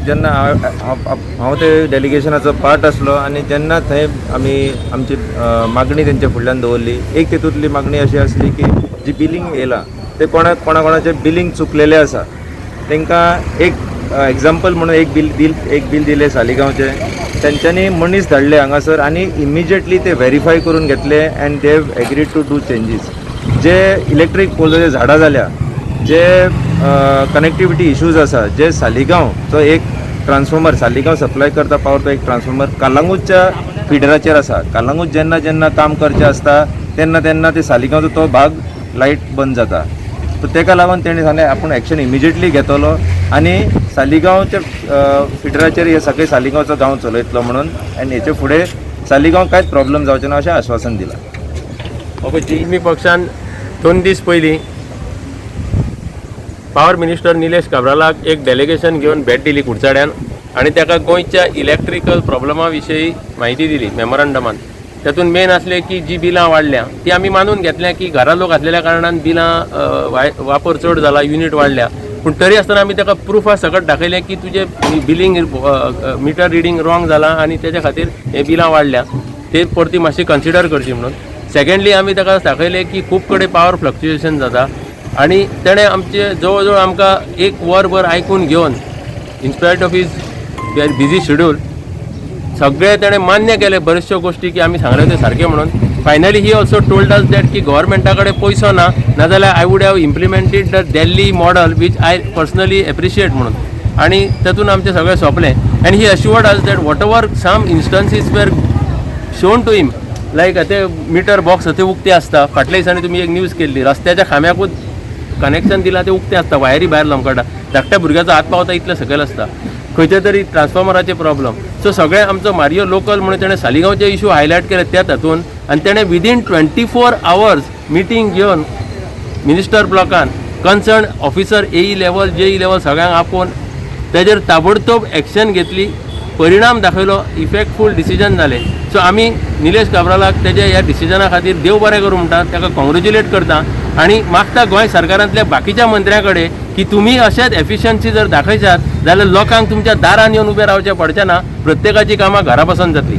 जेन्ना हांव ते डेलिगेशनाचो पार्ट आसलो आनी जेन्ना थंय आमची मागणी तेंच्या फुडल्यान दवरली. एक तेतूंतली मागणी अशी आसली की जी बिलींग येयलां ते कोणाचे बिलींग चुकलेले आसा तांकां एक एग्जाम्पल म्हणून एक बील दिले सालिगांवचे. तेंच्यांनी मनीस धाडले हांगासर आनी इमिजिएटली ते व्हेरीफाय करून घेतले and they have agreed to do changes. जे इलेक्ट्रीक पोलाचे झाडां जाल्या, जे कनेक्टिविटी इश्यूज आसा, जे सालिगांवचो एक ट्रान्सफॉर्मर सालिगांव सप्लाय करता पावर तो एक ट्रान्सफॉर्मर कालांगूटच्या फिडराचेर आसा. कालांगूट जेन्ना जेन्ना काम करचें आसता तेन्ना तेन्ना ते सालिगांवचो तो भाग लायट बंद जाता. सो तेका लागून तेणें सांगलें आपूण एक्शन इमिजिएटली घेतलो आनी सालिगांवच्या फिडराचेर हे सगळे सालिगांवचो गांव चलयतलो म्हणून आनी हेचे फुडें सालिगांव कांयच प्रॉब्लेम जावचें ना अशें आश्वासन दिलां. आमी पक्षान 2 दीस पयलीं पावर मिनिस्टर निलेश काब्रालाक एक डेलिगेशन घेवन भेट दिली कुडचड्यान आनी ताका गोंयच्या इलेक्ट्रिकल प्रॉब्लमा विशयी म्हायती दिली मेमोरंडमान. तातूंत मेन आसलें की जी बिलां वाडल्या ती आमी मानून घेतल्या की घरा लोक आसलेल्या कारणान बिलां वापर चड जाला, युनीट वाडल्या. पूण तरी आसतना आमी ताका प्रुफा सकट दाखयलें की तुजें बिलींग मिटर रिडींग रॉंग जालां आनी तेच्या खातीर हे बिलां वाडल्या, ते परती मातशी कन्सिडर करची म्हणून. सेकेंडली आमी ताका दाखयलें की खूब कडेन पावर फ्लक्च्युएशन जाता आनी तेणें आमचे जवळ जवळ आमकां 1 वरभर आयकून घेवन inspired of his busy schedule सगळे तेणें मान्य केले बऱ्याचशा गोष्टी की आमी सांगले ते सारके म्हणून. Finally he also told us that की गव्हर्मेंटा कडेन पयसो ना, नाजाल्यार I would have implemented the Delhi model which I personally appreciate म्हणून. आनी तातूंत आमचें सगळें सोंपलें आनी he assured us that whatever some instances were shown to him like ते मिटर बॉक्स ते उक्ते आसता. फाटल्या दिसांनी तुमी एक न्यूज केल्ली, रस्त्याच्या खांब्याकूच कनेक्शन दिलां ते उक्ते आसता, वायरी भायर लमकटा, धाकट्या भुरग्याचो हात पावता इतलें सकयल आसता, खंयचे तरी ट्रान्सफॉर्मराचे प्रॉब्लम. सो सगळें आमचो मारियो लोकल म्हणून तेणें सालिगांवचे इश्यू हायलायट केले त्या तातूंत आनी तेणें विदीन 24 hours मिटींग घेवन मिनिस्टर ब्लॉकान concern officer AE level JE level सगळ्यांक आपोवन तेजेर ताबडतोब एक्शन घेतली, परिणाम दाखयलो, इफेक्टफूल डिसिजन जालें. सो आमी निलेश काब्रालाक तेजे ह्या डिसिजना खातीर देव बरें करूं म्हणटा, ताका कॉंग्रेच्युलेट करता आनी मागता गोंय सरकारांतल्या बाकीच्या मंत्र्यां कडेन की तुमी अशेंच एफिशियन्सी जर दाखयशात जाल्यार लोकांक तुमच्या दारान येवन उबें रावचें पडचें ना, प्रत्येकाची कामां घरा बसून जातली.